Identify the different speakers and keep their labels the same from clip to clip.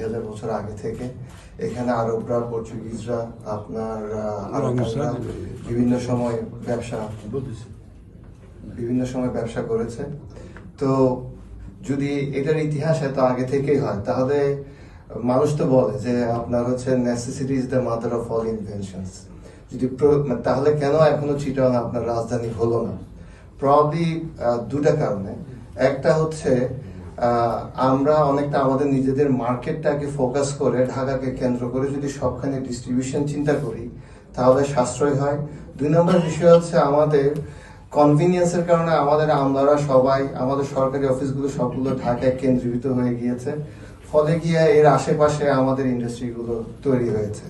Speaker 1: 2000 বছর আগে থেকে। এখানে আরবরা, পর্তুগিজরা, আপনার বিভিন্ন সময় ব্যবসা করেছে। তো যদি এটার ইতিহাস এত আগে থেকেই হয়, তাহলে মানুষ তো বলে যে আপনার হচ্ছে necessity is the mother of all inventions. যদি তাহলে কেন এখনো চিটাগাং আপনার রাজধানী হলো না? প্রবাবলি দুটা কারণে। একটা হচ্ছে আমরা অনেকটা আমাদের নিজেদের মার্কেটটাকে ফোকাস করে ঢাকাকে কেন্দ্র করে যদি সবখানে ডিস্ট্রিবিউশন চিন্তা করি তাহলে সাশ্রয় হয়। 2 নম্বর বিষয় হচ্ছে আমাদের কনভিনিয়েন্সের কারণে আমাদের আমলারা সবাই, আমাদের সরকারি অফিসগুলো সবগুলো ঢাকায় কেন্দ্রীভূত হয়ে গিয়েছে, ফলে গিয়ে এর আশেপাশে আমাদের ইন্ডাস্ট্রিগুলো তৈরি হয়েছে।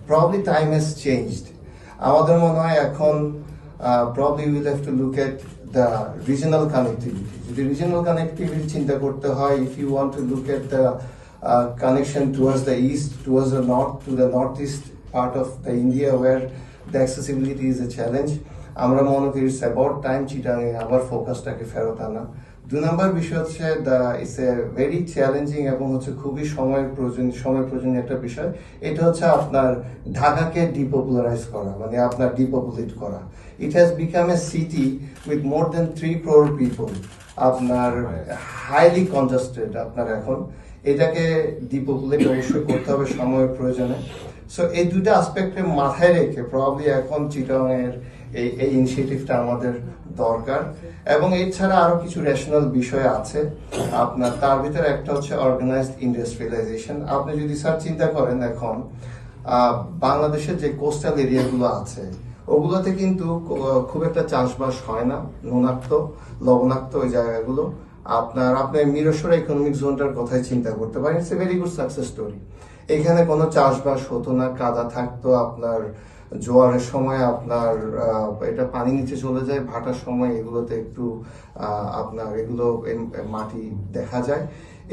Speaker 1: Probably time has changed. আমাদের মনে হয় এখন probably we'll have to look at the regional connectivity. The regional connectivity চিন্তা করতে হয়, if you want to look at the connection towards the east, towards the north, to the northeast part of the India where the accessibility is a challenge. আমরা মনে করি it's about time চিটাগাংয়ে আবার ফোকাসটাকে ফেরত আনা। 2 নম্বর বিষয় হচ্ছে ইটস এ ভেরি চ্যালেঞ্জিং এবং হচ্ছে খুবই সময় প্রয়োজনীয় একটা বিষয়। এটা হচ্ছে আপনার ঢাকাকে ডিপপুলারাইজ করা, মানে আপনার ডিপপুলেট করা। It has become a city with more than 3 crore people, আপনার হাইলি কনজাস্টেড। আপনার এখন এটাকে ডিপপুলেট অবশ্যই করতে হবে সময়ের প্রয়োজনে। সো এই দুইটা অ্যাসপেক্টে মাথায় রেখে প্রবাবলি এখন চিটাগাংয়ের এই ইনিশিয়েটিভটা আমাদের দরকার। এবং এছাড়া আরো কিছু রেশনাল বিষয় আছে আপনার, তার ভিতরে একটা হচ্ছে অর্গানাইজড ইন্ডাস্ট্রিয়ালাইজেশন। আপনি যদি স্যার চিন্তা করেন এখন বাংলাদেশের যে কোস্টাল এরিয়াগুলো আছে ওগুলোতে কিন্তু খুব একটা চাষবাস হয় না, লবণাক্ত ওই জায়গাগুলো। আপনি মিরসরাই ইকোনমিক জোনটার কথাই চিন্তা করতে পারেন, it's a very good success story. এখানে কোনো চাষবাস হতো না, কাদা থাকতো, আপনার জোয়ারের সময় আপনার এটা পানি নিচে চলে যায়, ভাটার সময় এগুলোতে একটু আপনার এগুলো মাটি দেখা যায়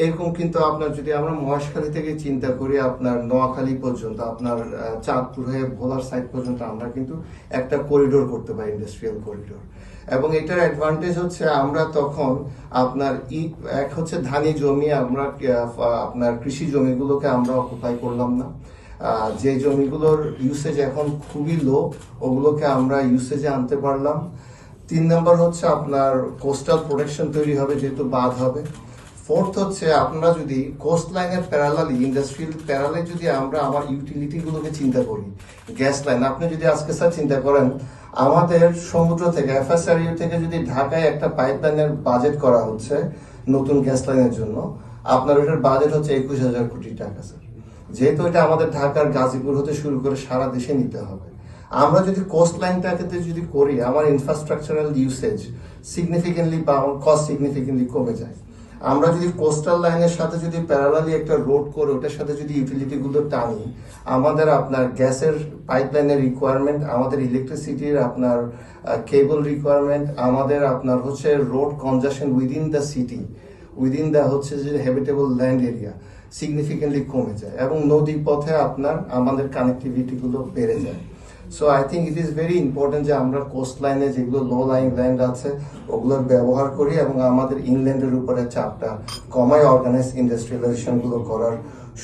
Speaker 1: এরকম। কিন্তু আপনার যদি আমরা মহেশখালী থেকে চিন্তা করি আপনার নোয়াখালী পর্যন্ত, আপনার চাঁদপুর হয়ে ভোলার সাইড পর্যন্ত আমরা কিন্তু একটা করিডোর করতে পারি, ইন্ডাস্ট্রিয়াল করিডোর। এবং এটার অ্যাডভান্টেজ হচ্ছে আমরা তখন আপনার এক হচ্ছে ধানি জমি, আমরা আপনার কৃষি জমিগুলোকে আমরা অকুপাই করলাম না। যে জমিগুলোর ইউসেজ এখন খুবই লো ওগুলোকে আমরা ইউসেজে আনতে পারলাম। 3 নম্বর হচ্ছে আপনার কোস্টাল প্রোটেকশন তৈরি হবে, যেহেতু বাঁধ হবে। 4th হচ্ছে আপনারা যদি কোস্ট লাইনের প্যারালালি, ইন্ডাস্ট্রিয়াল প্যারালে যদি আমরা আমার ইউটিলিটি গুলোকে চিন্তা করি, গ্যাস লাইন, আপনি যদি আজকে স্যার চিন্তা করেন আমাদের সমুদ্র থেকে FSRU থেকে যদি ঢাকায় একটা পাইপলাইনের বাজেট করা হচ্ছে নতুন গ্যাস লাইনের জন্য, আপনার ওটার বাজেট হচ্ছে 21,000 কোটি টাকা স্যার। যেহেতু এটা আমাদের ঢাকার গাজীপুর হতে শুরু করে সারা দেশে নিতে হবে। আমরা যদি কোস্ট লাইনটাকে যদি করি, আমার ইনফ্রাস্ট্রাকচারাল ইউসেজ সিগনিফিকেন্টলি বা আমার কস্ট সিগনিফিকেন্টলি কমে যায়। আমরা যদি কোস্টাল লাইনের সাথে যদি প্যারালালি একটা রোড করে ওটার সাথে যদি ইউটিলিটি গুলো টানি, আমাদের আপনার গ্যাসের পাইপলাইনের রিকোয়ারমেন্ট, আমাদের ইলেকট্রিসিটির আপনার কেবল রিকোয়ারমেন্ট, আমাদের আপনার হচ্ছে road conjunction within the city, within the হচ্ছে যে হ্যাবিটেবল ল্যান্ড এরিয়া সিগনিফিকেন্টলি কমে যায় এবং নদী পথে আপনার আমাদের কানেক্টিভিটি গুলো বেড়ে যায়। So I think it is very important যে আমরা কোস্ট লাইনে যেগুলো লো লাইন ল্যান্ড আছে ওগুলোর ব্যবহার করি এবং আমাদের ইনল্যান্ডের উপরে চাপটা কমায়, অর্গানাইজ ইন্ডাস্ট্রিয়ালাইজেশন গুলো করার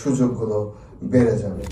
Speaker 1: সুযোগগুলো বেড়ে যাবে।